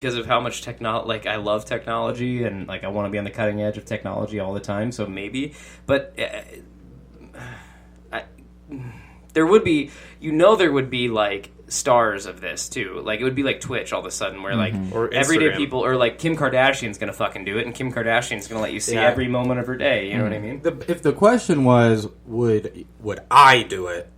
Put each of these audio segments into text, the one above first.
because of how much I love technology and like I want to be on the cutting edge of technology all the time. So maybe, but there would be, there would be like stars of this too. Like it would be like Twitch all of a sudden, where like or everyday people, or like Kim Kardashian's gonna fucking do it, and Kim Kardashian's gonna let you see every moment of her day. You know what I mean? If the question was, would I do it?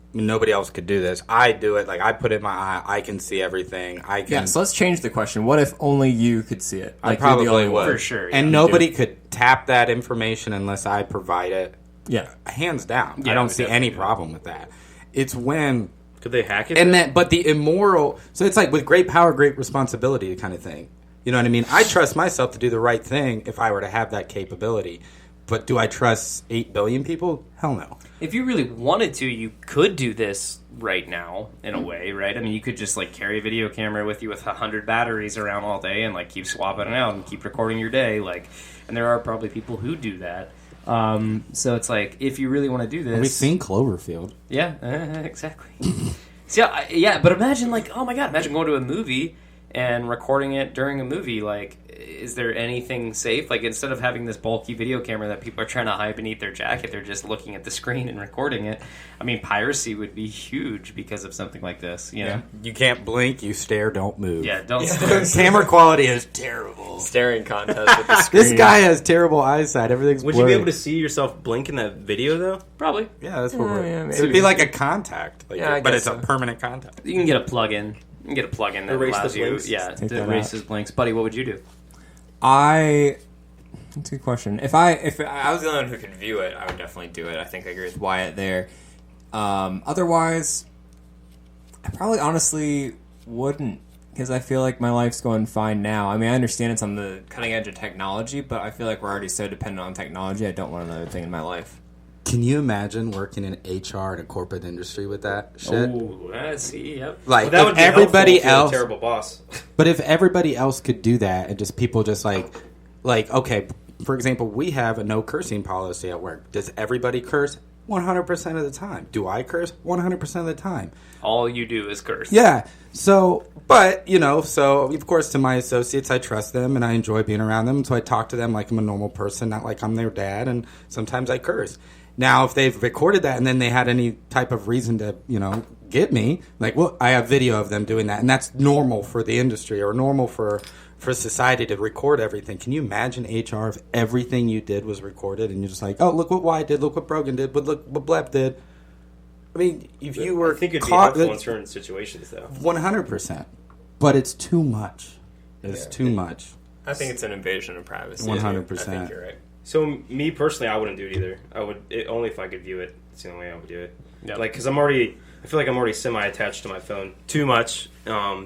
I mean, nobody else could do this. I do it. Like, I put it in my eye. I can see everything. I can. Yeah, so let's change the question. What if only you could see it? Like, I probably you're the only would. For sure. And nobody could tap that information unless I provide it. Yeah. Hands down. Yeah, I don't see any problem with that. It's when... Could they hack it? And but the immoral... So it's like with great power, great responsibility kind of thing. You know what I mean? I trust myself to do the right thing if I were to have that capability. But do I trust 8 billion people? Hell no. If you really wanted to, you could do this right now, in a way, right? I mean, you could just, like, carry a video camera with you with 100 batteries around all day and, like, keep swapping it out and keep recording your day, like, and there are probably people who do that. So it's like, if you really want to do this... We've seen Cloverfield. Yeah, exactly. So, yeah, but imagine, like, oh my god, imagine going to a movie and recording it during a movie. Like, is there anything safe? Like, instead of having this bulky video camera that people are trying to hide beneath their jacket, they're just looking at the screen and recording it. I mean, piracy would be huge because of something like this, you know? You can't blink, you stare, don't move. Yeah, don't stare. Camera quality is terrible. Staring contest with the screen. This guy has terrible eyesight. Everything's Would blurry. you be able to see yourself blink in that video, though? Probably. Yeah, that's what we're... yeah, maybe. It'd be like a contact. Like, Yeah, I but guess it's so. a permanent contact. You can get a plug-in. You can get a plug-in that Erase the allows you... blinks? Yeah, Take to that erase out. his blinks. Buddy, what would you do? That's a good question. If I was the only one who could view it, I would definitely do it. I think I agree with Wyatt there. Otherwise, I probably honestly wouldn't, because I feel like my life's going fine now. I mean, I understand it's on the cutting edge of technology, but I feel like we're already so dependent on technology. I don't want another thing in my life. Can you imagine working in HR in a corporate industry with that shit? Oh, I see, yep. Like, Well, that if would be everybody helpful to a else... terrible boss. But if everybody else could do that, and just people just like, okay, for example, we have a no cursing policy at work. Does everybody curse? 100% of the time. Do I curse? 100% of the time. All you do is curse. Yeah. So, but, so of course to my associates, I trust them and I enjoy being around them. So I talk to them like I'm a normal person, not like I'm their dad. And sometimes I curse. Now, if they've recorded that and then they had any type of reason to, get me, like, well, I have video of them doing that. And that's normal for the industry or normal for society to record everything. Can you imagine HR if everything you did was recorded and you're just like, oh, look what Wyatt did, look what Brogan did, but look what Bleb did. I mean, if you were I think it'd be caught, helpful in certain situations, though. 100%. But it's too much. It's too much. I think it's an invasion of privacy. 100%. I think you're right. So, me personally, I wouldn't do it either. I would only if I could view it. That's the only way I would do it. Yep. Like, because I feel like I'm already semi-attached to my phone too much.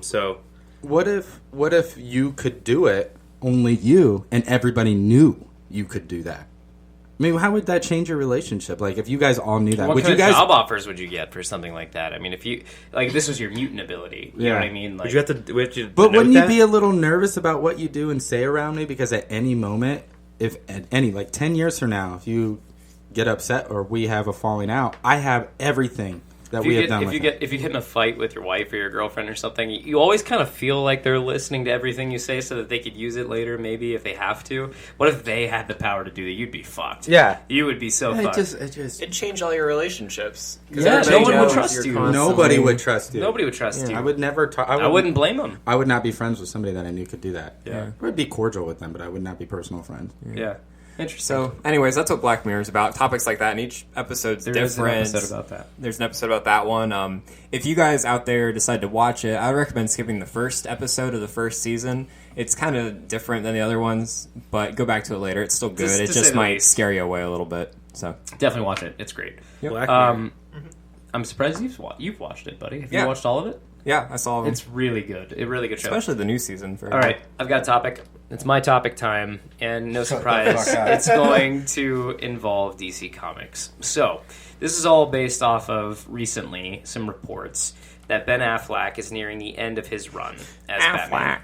So, What if you could do it, only you, and everybody knew you could do that? I mean, how would that change your relationship? Like, if you guys all knew that, What would kind you guys? of job offers would you get for something like that? I mean, if you like, this was your mutant ability. You know what I mean? Like, would you have to? Would you But note wouldn't you that? be a little nervous about what you do and say around me? Because at any moment, if at any 10 years from now, if you get upset or we have a falling out, I have everything that we have done. If you get in a fight with your wife or your girlfriend or something, you always kind of feel like they're listening to everything you say so that they could use it later, maybe if they have to. What if they had the power to do that? You'd be fucked. Yeah. You would be so fucked. It'd change all your relationships. Yeah, no one would trust you. Nobody would trust you. Nobody would trust you. I would never talk. I wouldn't blame them. I would not be friends with somebody that I knew could do that. Yeah. I would be cordial with them, but I would not be personal friends. Yeah. Interesting. So, anyways, that's what Black Mirror is about. Topics like that, and each episode's There is different. an episode about that. There's an episode about that one. If you guys out there decide to watch it, I would recommend skipping the first episode of the first season. It's kind of different than the other ones, but go back to it later. It's still good. Just It to just say the might least. scare you away a little bit. So, Definitely watch it. It's great. Black Mirror. I'm surprised you've watched it, buddy. Have Yeah. you watched all of it? yeah, I saw them. It's really good. A really good show. Especially the new season. All right, I've got a topic. It's my topic time, and no surprise, fuck up. it's going to involve DC Comics. So, this is all based off of recently some reports that Ben Affleck is nearing the end of his run as Batman.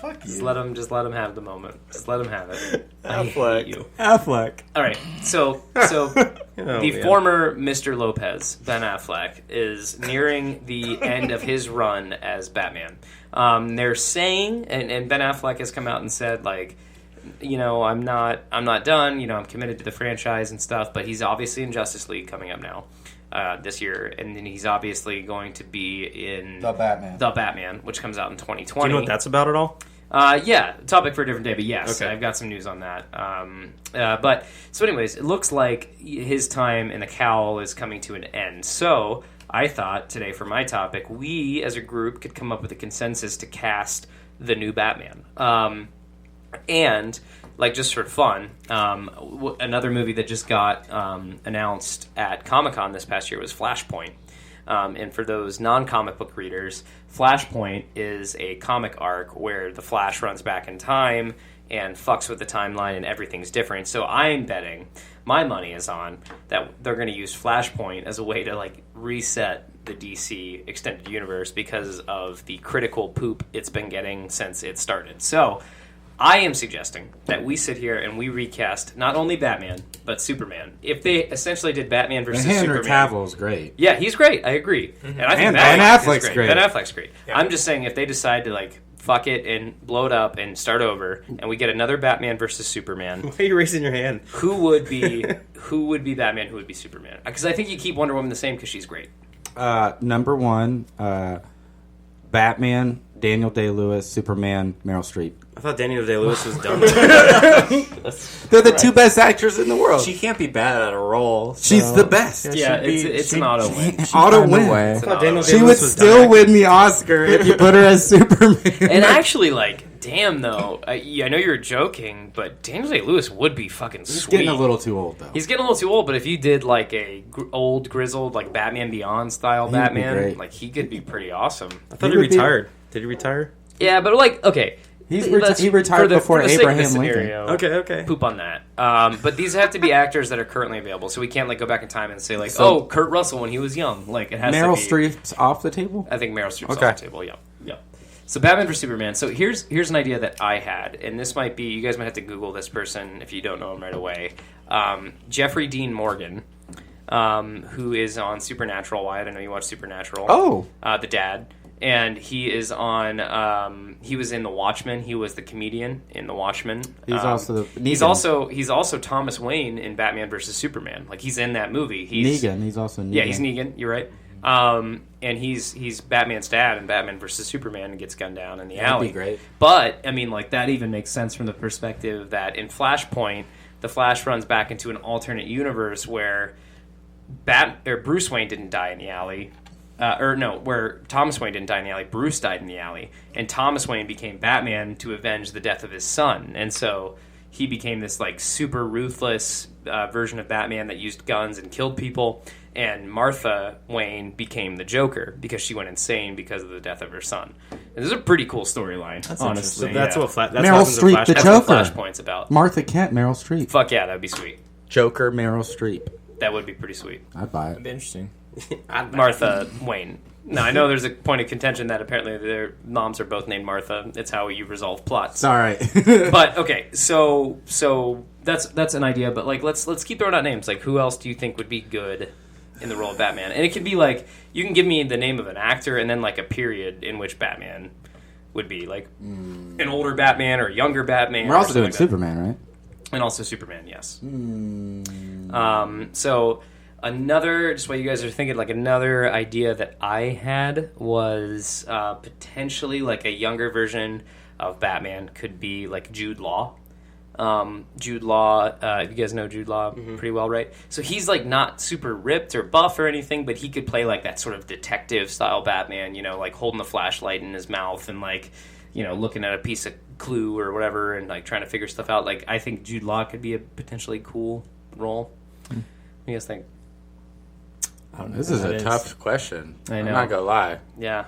Fuck Just let him have the moment. Just let him have it. I Affleck. hate you. Affleck. All right, so the man. former Mr. Lopez, Ben Affleck, is nearing the end of his run as Batman. They're saying, and Ben Affleck has come out and said, like, I'm not done. I'm committed to the franchise and stuff. But he's obviously in Justice League coming up now this year, and then he's obviously going to be in The Batman, which comes out in 2020. Do you know what that's about at all? Yeah, topic for a different day, but yes, Okay. I've got some news on that. But so, anyways, it looks like his time in the cowl is coming to an end. So I thought today for my topic, we as a group could come up with a consensus to cast the new Batman. And like just for fun, another movie that just got announced at Comic-Con this past year was Flashpoint. And for those non-comic book readers, Flashpoint is a comic arc where the Flash runs back in time and fucks with the timeline and everything's different. So I'm betting, my money is on, that they're going to use Flashpoint as a way to like reset the DC extended universe because of the critical poop it's been getting since it started. So I am suggesting that we sit here and we recast not only Batman, but Superman. If they essentially did Batman versus Henry Superman. Cavill's great. Yeah, he's great. I agree. And I think And Ben Ben Affleck's Affleck's great. Ben Affleck's great. Yeah. I'm just saying if they decide to like fuck it and blow it up and start over and we get another Batman versus Superman, Why are you raising your hand? who would be Batman, who would be Superman? Because I think you keep Wonder Woman the same because she's great. Number one, Batman, Daniel Day-Lewis, Superman, Meryl Streep. I thought Daniel Day-Lewis was done. They're the two best actors in the world. She can't be bad at a role. She's so- the best. Yeah, she'd it's she'd- an auto win. she'd Auto find a win. way. I thought Daniel She would Day-Lewis was still done. win the Oscar if you put her as Superman. And actually, like, damn though, I know you were joking, but Daniel Day-Lewis would be fucking He's sweet. getting a little too old, though. He's getting a little too old, but if you did like a old grizzled like Batman Beyond style He'd be Batman, great. like he could be pretty awesome. I thought He he would be- retired. Did he retire? Yeah, but like okay, He let's- retired before for the sake of the Abraham Lincoln. scenario, Okay. Poop on that. But these have to be actors that are currently available, so we can't like go back in time and say like, So- oh, Kurt Russell when he was young. Like it has Meryl to be. Streep's off the table? I think Meryl Streep's Okay. off the table. Yeah. So Batman for Superman. So here's an idea that I had, and this might be you guys might have to Google this person if you don't know him right away. Jeffrey Dean Morgan, who is on Supernatural. Wyatt, I know you watch Supernatural. Oh. The dad. And he is on. He was in The Watchmen. He was the comedian in The Watchmen. He's also the He's Negan. he's also Thomas Wayne in Batman versus Superman. Like he's in that movie. He's Negan. He's also Negan. Yeah, he's Negan. You're right. And he's Batman's dad in Batman versus Superman and gets gunned down in the alley. be great. But I mean, like that even makes sense from the perspective that in Flashpoint, the Flash runs back into an alternate universe where Bruce Wayne didn't die in the alley. Where Thomas Wayne didn't die in the alley, Bruce died in the alley, and Thomas Wayne became Batman to avenge the death of his son, and so he became this like super ruthless version of Batman that used guns and killed people, and Martha Wayne became the Joker because she went insane because of the death of her son. And this is a pretty cool storyline, honestly. So that's yeah. what that's Meryl what happens in Streep, Flash. the That's Joker. what Flashpoint's about. Martha Kent, Meryl Streep. Fuck yeah, that'd be sweet. Joker, Meryl Streep. That would be pretty sweet. I'd buy That'd it. be interesting. Martha Wayne. Now I know there's a point of contention that apparently their moms are both named Martha. It's how you resolve plots. It's all right. But okay, so that's an idea. But like, let's keep throwing out names. Like, who else do you think would be good in the role of Batman? And it could be like you can give me the name of an actor and then like a period in which Batman would be like an older Batman or a younger Batman. We're or also something doing like that. Superman, right? And also Superman, yes. So another, just while you guys are thinking, like another idea that I had was potentially like a younger version of Batman could be like Jude Law. Jude Law, you guys know Jude Law pretty well, right? So he's like not super ripped or buff or anything, but he could play like that sort of detective style Batman, like holding the flashlight in his mouth and like, looking at a piece of clue or whatever and like trying to figure stuff out. Like I think Jude Law could be a potentially cool role. What do you guys think? I don't know This who is that a tough question. I know. I'm not gonna lie. Yeah.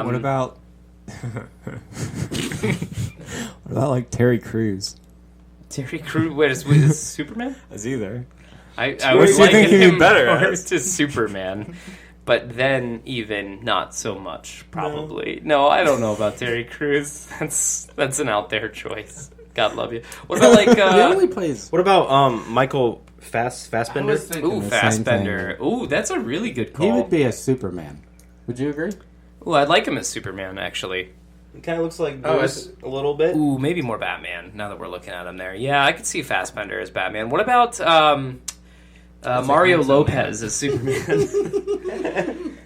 What about what about like Terry Crews Terry Crews? Wait, is Superman? as either? I Which would do you like think he'd be him better more as? to Superman, but then even not so much probably. No, I don't know about Terry Crews. That's an out there choice. God love you. What about like He only plays. What about Michael Fassbender? ooh, Fassbender? Ooh, that's a really good call. He would be a Superman. Would you agree? Ooh, I'd like him as Superman actually. It kind of looks like Oh, Bruce a little bit. Ooh, maybe more Batman. Now that we're looking at him there, yeah, I could see Fassbender as Batman. What about Mario Lopez as Superman?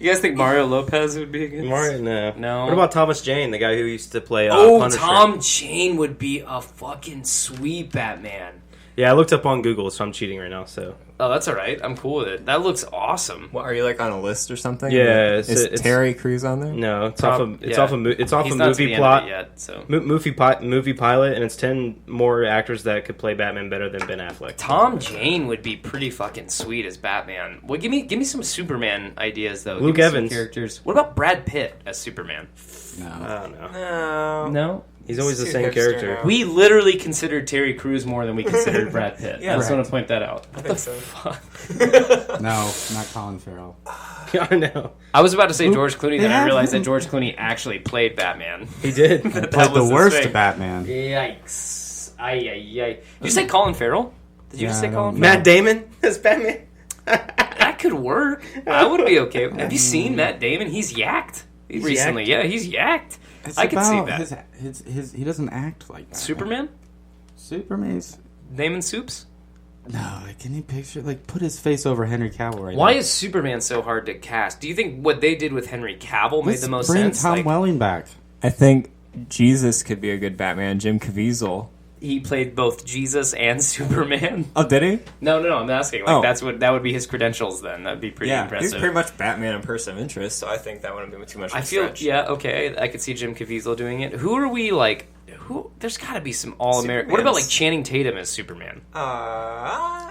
You guys think Mario Lopez would be a good? No. What about Thomas Jane, the guy who used to play Punisher? Tom Jane would be a fucking sweet Batman. Yeah, I looked up on Google, so I'm cheating right now. So. Oh, that's all right. I'm cool with it. That looks awesome. What, are you like on a list or something? Yeah, is Terry Crews on there? No, it's off a He's movie not to the end plot of it yet. So movie pilot, and it's 10 more actors that could play Batman better than Ben Affleck. Tom Jane would be pretty fucking sweet as Batman. Well, give me some Superman ideas though. Luke Give me some Evans. characters. What about Brad Pitt as Superman? No. I don't know. No. He's always the Too same hipster character. now. We literally considered Terry Crews more than we considered Brad Pitt. Yeah, I just right. want to point that out. I think so. No, not Colin Farrell. I know. I was about to say George Clooney, They then I have realized him. that George Clooney actually played Batman. He did. That Played was the his worst thing. Batman. Yikes. Ay, ay, ay. Did you say Colin Farrell? Did you Yeah, say I Colin don't Farrell? Matt Damon as Batman. That could work. I would be okay. Have you seen Matt Damon? He's yacked. Recently. yacked? Yeah, he's yacked. It's I can see about that. His he doesn't act like that. Superman? Superman's. Damon Soups? No, can you picture put his face over Henry Cavill right Why now? is Superman so hard to cast? Do you think what they did with Henry Cavill made Let's the most bring sense? Tom Like, Welling back. I think Jesus could be a good Batman. Jim Caviezel. he played both Jesus and Superman. Oh, did he? No, I'm asking. Oh. that would be his credentials then. That'd be pretty Yeah, impressive. he's pretty much Batman and person of interest, so I think that wouldn't be too much of a I feel stretch. okay. I could see Jim Caviezel doing it. Who are we like? There's got to be some all-American. What about like Channing Tatum as Superman?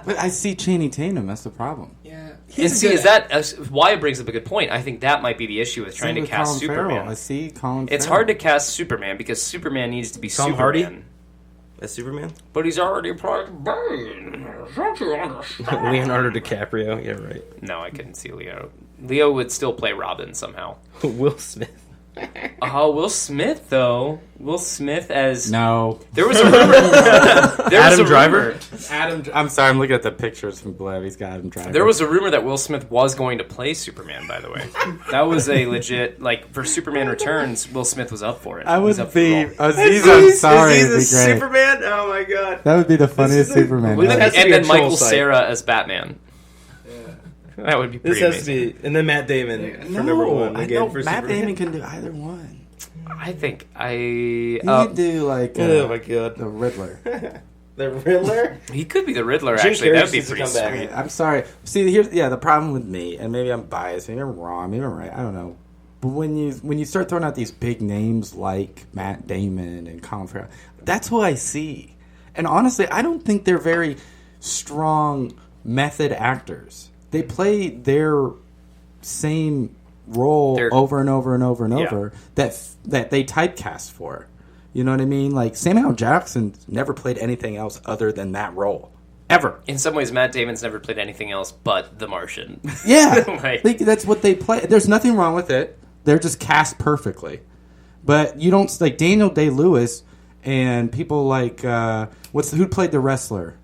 But I see Channing Tatum. That's the problem. Yeah. And see, is that why it brings up a good point? I think that might be the issue with trying Same to with cast Colin Superman. Farrell. I see Colin. It's Farrell. hard to cast Superman because Superman needs to be Tom Superman. Hardy? As Superman? But he's already played Bane. Don't you understand? Leonardo DiCaprio. Yeah, right. No, I couldn't see Leo. Leo would still play Robin somehow. Will Smith. Oh, Will Smith though. Will Smith as No. there was a rumor. Adam Driver? I'm sorry. I'm looking at the pictures from Gleb. He's got Adam Driver. There was a rumor that Will Smith was going to play Superman. By the way, that was a legit for Superman Returns. Will Smith was up for it. I He was would up for the be. role. Aziz Ansari would be great. Superman? Oh my god. That would be the funniest Superman. Wouldn't ever. it be- has to and be a then Michael troll site. Cera as Batman. That would be This pretty has amazing. to be. And then Matt Damon for number one. I Again, know for Matt Superman. Damon can do either one. I think He could do Oh my god. the Riddler. The Riddler? he could be the Riddler. Jim Actually, Carrey that'd be needs to pretty come back. sweet. I'm sorry. See, here's the problem with me, and maybe I'm biased, maybe I'm wrong, maybe I'm right. I don't know. But when you start throwing out these big names like Matt Damon and Colin Farrell, that's who I see. And honestly, I don't think they're very strong method actors. They play their same role over and over and over and Yeah. over that they typecast for. You know what I mean? Like Samuel L. Jackson never played anything else other than that role. Ever. In some ways, Matt Damon's never played anything else but The Martian. Yeah. Like- That's what they play. There's nothing wrong with it. They're just cast perfectly. But you don't like Daniel Day-Lewis and people like who played the wrestler?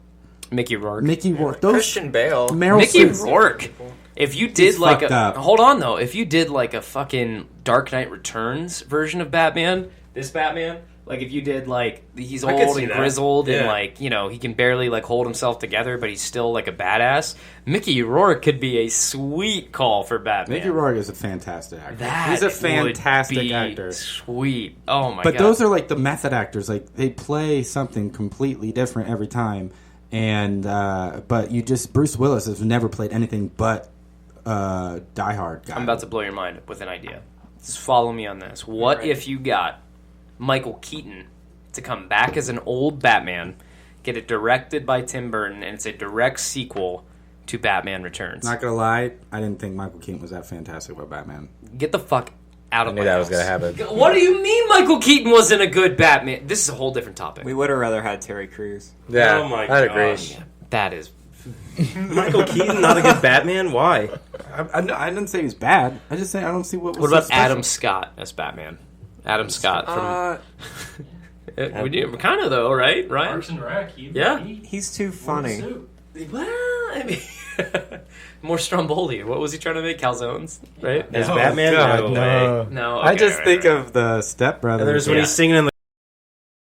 Mickey Rourke. Mickey Rourke. Those Christian Bale. Meryl Mickey Streep. Rourke. If you did He's like fucked up. hold on though, if you did like a fucking Dark Knight Returns version of Batman, this Batman, like if you did like he's I could old see and that. grizzled and Yeah. like he can barely like hold himself together, but he's still like a badass. Mickey Rourke could be a sweet call for Batman. Mickey Rourke is a fantastic actor. That He's a would fantastic be actor. Sweet. Oh my But god. those are like the method actors. Like they play something completely different every time. And but Bruce Willis has never played anything but Die Hard guy. I'm about to blow your mind with an idea. Just follow me on this. What if you got Michael Keaton to come back as an old Batman, get it directed by Tim Burton, and it's a direct sequel to Batman Returns? Not gonna lie, I didn't think Michael Keaton was that fantastic about Batman. Get the fuck out of knew my that house. was gonna happen. What do you mean Michael Keaton wasn't a good Batman? This is a whole different topic. We would have rather had Terry Crews. Yeah, Oh my I'd gosh. agree. That is... Michael Keaton, not a good Batman? Why? I didn't say he was bad. I just say I don't see what was What so about special. Adam Scott as Batman? Adam Scott from... kind of though, right? Ryan? Parks and Rec. Yeah. He's too funny. Well, I mean, more Stromboli. What was he trying to make? Calzones, right? As Oh, Batman? God, no no. way. No, I okay, just right, think right. of the Step Brothers. And there's when Yeah. he's singing in the